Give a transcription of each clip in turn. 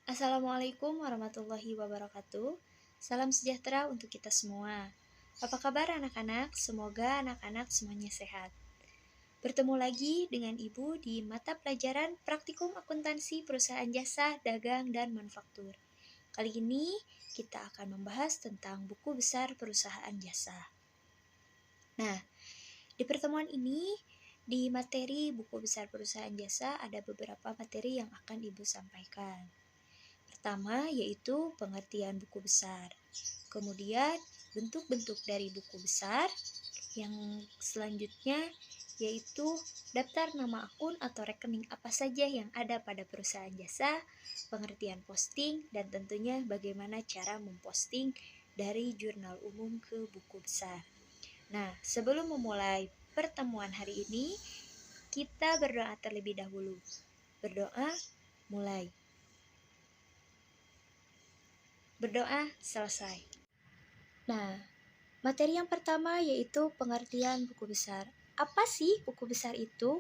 Assalamualaikum warahmatullahi wabarakatuh. Salam sejahtera untuk kita semua. Apa kabar anak-anak? Semoga anak-anak semuanya sehat. Bertemu lagi dengan Ibu di mata pelajaran Praktikum Akuntansi Perusahaan Jasa, Dagang, dan Manufaktur. Kali ini kita akan membahas tentang buku besar perusahaan jasa. Nah, di pertemuan ini, di materi buku besar perusahaan jasa ada beberapa materi yang akan Ibu sampaikan. Pertama yaitu pengertian buku besar, kemudian bentuk-bentuk dari buku besar, yang selanjutnya yaitu daftar nama akun atau rekening apa saja yang ada pada perusahaan jasa, pengertian posting, dan tentunya bagaimana cara memposting dari jurnal umum ke buku besar. Nah, sebelum memulai pertemuan hari ini, kita berdoa terlebih dahulu. Berdoa, mulai. Berdoa selesai. Nah, materi yang pertama yaitu pengertian buku besar. Apa sih buku besar itu?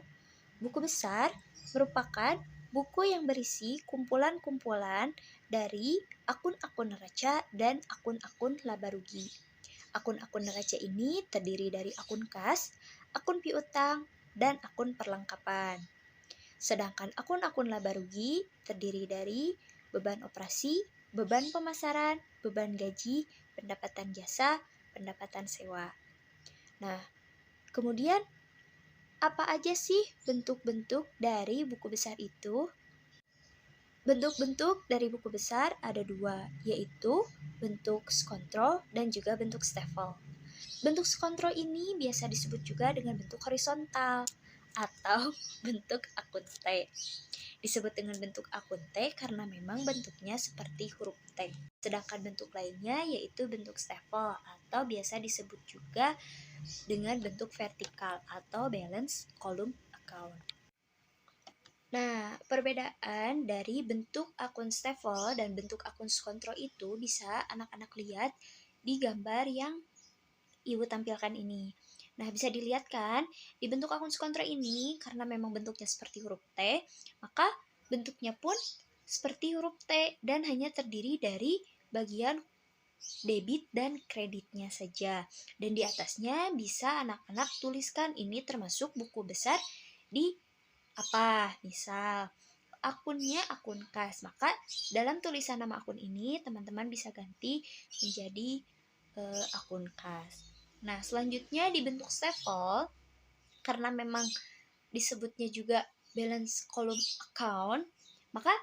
Buku besar merupakan buku yang berisi kumpulan-kumpulan dari akun-akun neraca dan akun-akun laba rugi. Akun-akun neraca ini terdiri dari akun kas, akun piutang, dan akun perlengkapan. Sedangkan akun-akun laba rugi terdiri dari beban operasi, beban pemasaran, beban gaji, pendapatan jasa, pendapatan sewa. Nah, kemudian apa aja sih bentuk-bentuk dari buku besar itu? Bentuk-bentuk dari buku besar ada dua, yaitu bentuk skontrol dan juga bentuk stafel. Bentuk skontrol ini biasa disebut juga dengan bentuk horizontal atau bentuk akun T. Disebut dengan bentuk akun T karena memang bentuknya seperti huruf T. Sedangkan bentuk lainnya yaitu bentuk stafel atau biasa disebut juga dengan bentuk vertikal atau balance column account. Nah, perbedaan dari bentuk akun stafel dan bentuk akun skontrol itu bisa anak-anak lihat di gambar yang Ibu tampilkan ini. Nah, bisa dilihat kan, di bentuk akun skontrol ini, karena memang bentuknya seperti huruf T, maka bentuknya pun seperti huruf T dan hanya terdiri dari bagian debit dan kreditnya saja. Dan di atasnya bisa anak-anak tuliskan ini termasuk buku besar di apa? Misal, akunnya akun kas. Maka dalam tulisan nama akun ini, teman-teman bisa ganti menjadi akun kas. Nah, selanjutnya di bentuk stafel, karena memang disebutnya juga balance column account, maka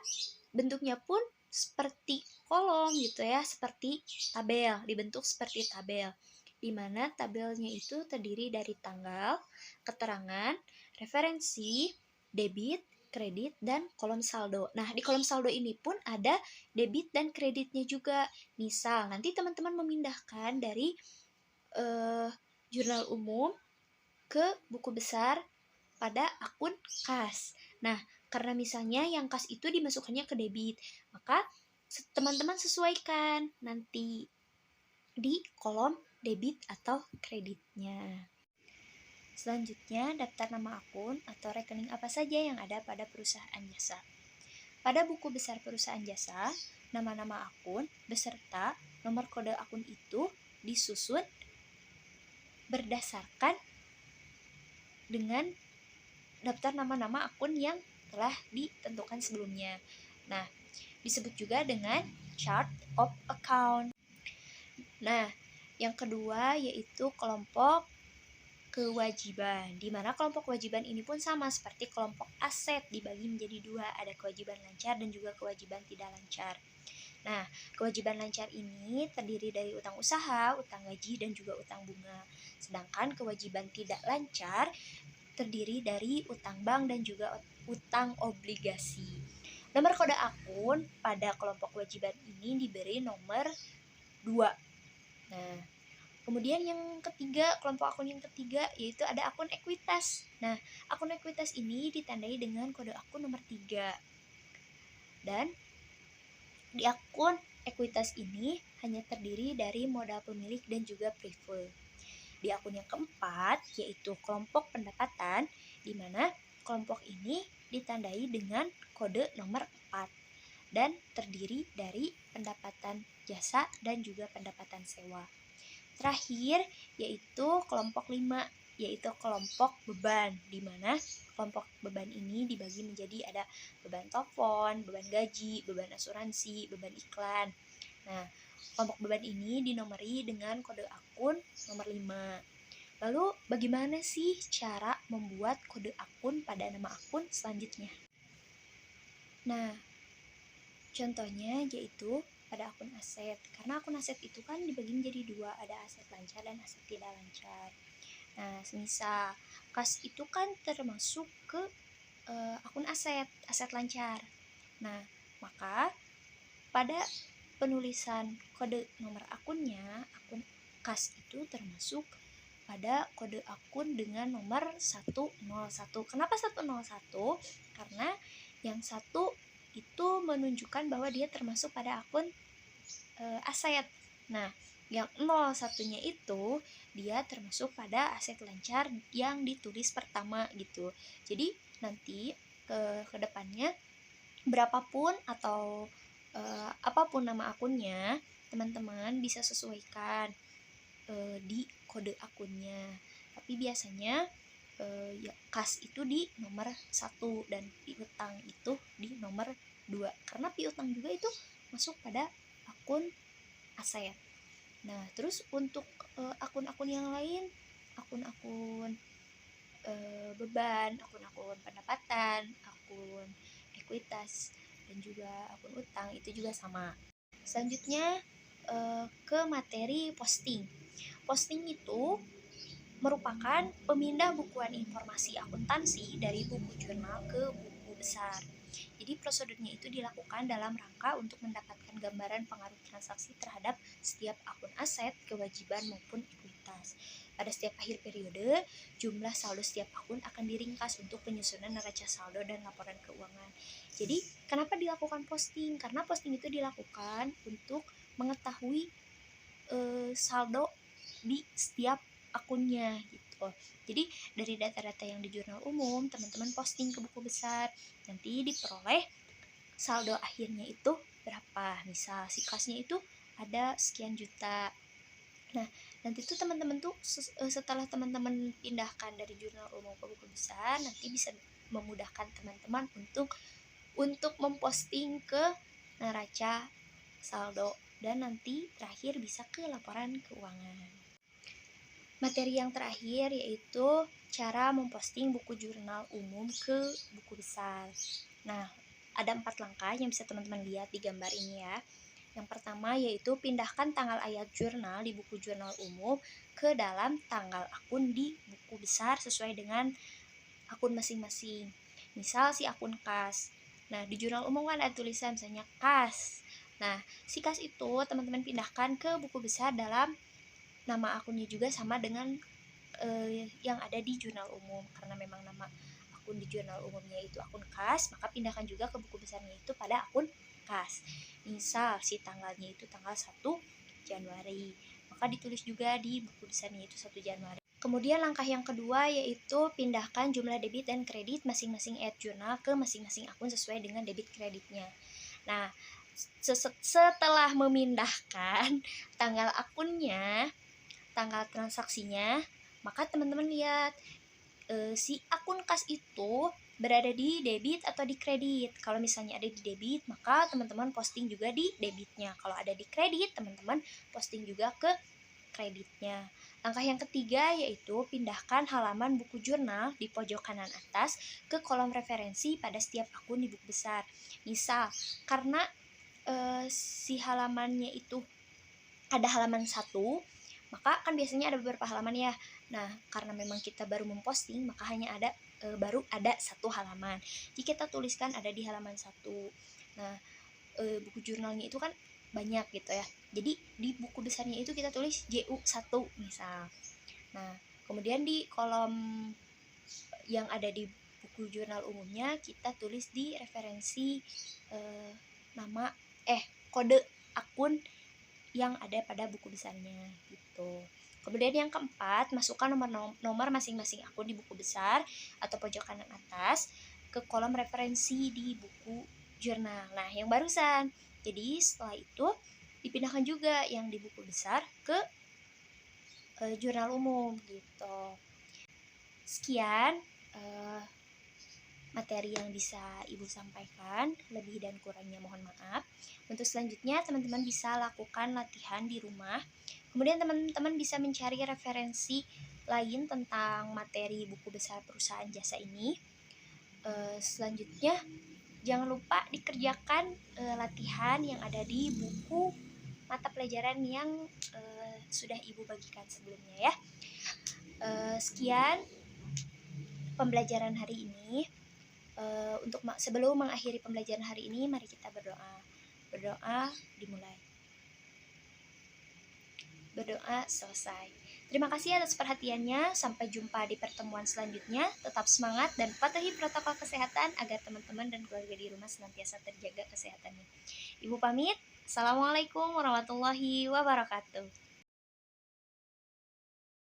bentuknya pun seperti kolom gitu ya, seperti tabel, dibentuk seperti tabel, di mana tabelnya itu terdiri dari tanggal, keterangan, referensi, debit, kredit, dan kolom saldo. Nah, di kolom saldo ini pun ada debit dan kreditnya juga. Misal, nanti teman-teman memindahkan dari jurnal umum ke buku besar pada akun kas. Nah, karena misalnya yang kas itu dimasukkannya ke debit, maka teman-teman sesuaikan nanti di kolom debit atau kreditnya. Selanjutnya, daftar nama akun atau rekening apa saja yang ada pada perusahaan jasa. Pada buku besar perusahaan jasa, nama-nama akun beserta nomor kode akun itu disusun berdasarkan dengan daftar nama-nama akun yang telah ditentukan sebelumnya. Nah, disebut juga dengan chart of account. Nah, yang kedua yaitu kelompok kewajiban, di mana kelompok kewajiban ini pun sama seperti kelompok aset, dibagi menjadi dua, ada kewajiban lancar dan juga kewajiban tidak lancar. Nah, kewajiban lancar ini terdiri dari utang usaha, utang gaji, dan juga utang bunga. Sedangkan kewajiban tidak lancar terdiri dari utang bank dan juga utang obligasi. Nomor kode akun pada kelompok kewajiban ini diberi nomor 2. Nah, kemudian yang ketiga, kelompok akun yang ketiga yaitu ada akun ekuitas. Nah, akun ekuitas ini ditandai dengan kode akun nomor 3. Dan di akun ekuitas ini hanya terdiri dari modal pemilik dan juga preferred. Di akun yang keempat yaitu kelompok pendapatan, di mana kelompok ini ditandai dengan kode nomor 4. dan terdiri dari pendapatan jasa dan juga pendapatan sewa. Terakhir yaitu kelompok 5, yaitu kelompok beban, di mana kelompok beban ini dibagi menjadi ada beban telepon, beban gaji, beban asuransi, beban iklan. Nah, kelompok beban ini dinomori dengan kode akun nomor 5. Lalu bagaimana sih cara membuat kode akun pada nama akun selanjutnya? Nah, contohnya yaitu pada akun aset, karena akun aset itu kan dibagi menjadi 2, ada aset lancar dan aset tidak lancar. Nah, semisal kas itu kan termasuk ke akun aset lancar. Nah, maka pada penulisan kode nomor akunnya, akun kas itu termasuk pada kode akun dengan nomor 101. Kenapa 101? Karena yang satu itu menunjukkan bahwa dia termasuk pada akun aset. Nah, yang 01-nya itu dia termasuk pada aset lancar yang ditulis pertama gitu. Jadi nanti ke depannya berapapun atau apapun nama akunnya, teman-teman bisa sesuaikan di kode akunnya. Tapi biasanya ya, kas itu di nomor 1 dan piutang itu di nomor 2, karena piutang juga itu masuk pada akun aset. Nah, terus untuk akun-akun yang lain, akun-akun beban, akun-akun pendapatan, akun ekuitas, dan juga akun utang itu juga sama. Selanjutnya ke materi posting. Posting itu merupakan pemindah bukuan informasi akuntansi dari buku jurnal ke buku besar. Jadi prosedurnya itu dilakukan dalam rangka untuk mendapatkan gambaran pengaruh transaksi terhadap setiap akun aset, kewajiban maupun ekuitas. Pada setiap akhir periode, jumlah saldo setiap akun akan diringkas untuk penyusunan neraca saldo dan laporan keuangan. Jadi, kenapa dilakukan posting? Karena posting itu dilakukan untuk mengetahui saldo di setiap akunnya gitu. Jadi dari data-data yang di jurnal umum, teman-teman posting ke buku besar, nanti diperoleh saldo akhirnya itu berapa. Misal si kasnya itu ada sekian juta. Nah, nanti tuh teman-teman tuh setelah teman-teman pindahkan dari jurnal umum ke buku besar, nanti bisa memudahkan teman-teman untuk memposting ke neraca saldo, dan nanti terakhir bisa ke laporan keuangan. Materi yang terakhir yaitu cara memposting buku jurnal umum ke buku besar. Nah, ada 4 langkah yang bisa teman-teman lihat di gambar ini ya. Yang pertama yaitu pindahkan tanggal ayat jurnal di buku jurnal umum ke dalam tanggal akun di buku besar sesuai dengan akun masing-masing. Misal si akun kas. Nah, di jurnal umum kan ada tulisan misalnya kas. Nah, si kas itu teman-teman pindahkan ke buku besar dalam nama akunnya juga sama dengan yang ada di jurnal umum. Karena memang nama akun di jurnal umumnya itu akun kas, maka pindahkan juga ke buku besarnya itu pada akun kas. Misal si tanggalnya itu tanggal 1 Januari, maka ditulis juga di buku besarnya itu 1 Januari. Kemudian langkah yang kedua yaitu pindahkan jumlah debit dan kredit masing-masing ayat jurnal ke masing-masing akun sesuai dengan debit kreditnya. Nah, setelah memindahkan tanggal akunnya, tanggal transaksinya, maka teman-teman lihat si akun kas itu berada di debit atau di kredit. Kalau misalnya ada di debit, maka teman-teman posting juga di debitnya. Kalau ada di kredit, teman-teman posting juga ke kreditnya. Langkah yang ketiga yaitu pindahkan halaman buku jurnal di pojok kanan atas ke kolom referensi pada setiap akun di buku besar. Misal, karena si halamannya itu ada halaman 1, maka kan biasanya ada beberapa halaman ya. Nah, karena memang kita baru memposting, maka hanya ada baru ada 1 halaman. Jika kita tuliskan ada di halaman 1. Nah, buku jurnalnya itu kan banyak gitu ya. Jadi di buku besarnya itu kita tulis JU1 misal. Nah, kemudian di kolom yang ada di buku jurnal umumnya kita tulis di referensi nama kode akun yang ada pada buku besarnya gitu. Kemudian yang keempat, masukkan nomor masing-masing akun di buku besar atau pojok kanan atas ke kolom referensi di buku jurnal. Nah, yang barusan. Jadi setelah itu dipindahkan juga yang di buku besar ke jurnal umum gitu. Sekian materi yang bisa Ibu sampaikan, lebih dan kurangnya mohon maaf. Untuk selanjutnya teman-teman bisa lakukan latihan di rumah. Kemudian teman-teman bisa mencari referensi lain tentang materi buku besar perusahaan jasa ini. Selanjutnya jangan lupa dikerjakan latihan yang ada di buku mata pelajaran yang sudah Ibu bagikan sebelumnya ya. Sekian pembelajaran hari ini. Untuk sebelum mengakhiri pembelajaran hari ini, mari kita berdoa. Berdoa dimulai. Berdoa selesai. Terima kasih atas perhatiannya. Sampai jumpa di pertemuan selanjutnya. Tetap semangat dan patuhi protokol kesehatan agar teman-teman dan keluarga di rumah senantiasa terjaga kesehatannya. Ibu pamit. Assalamualaikum warahmatullahi wabarakatuh.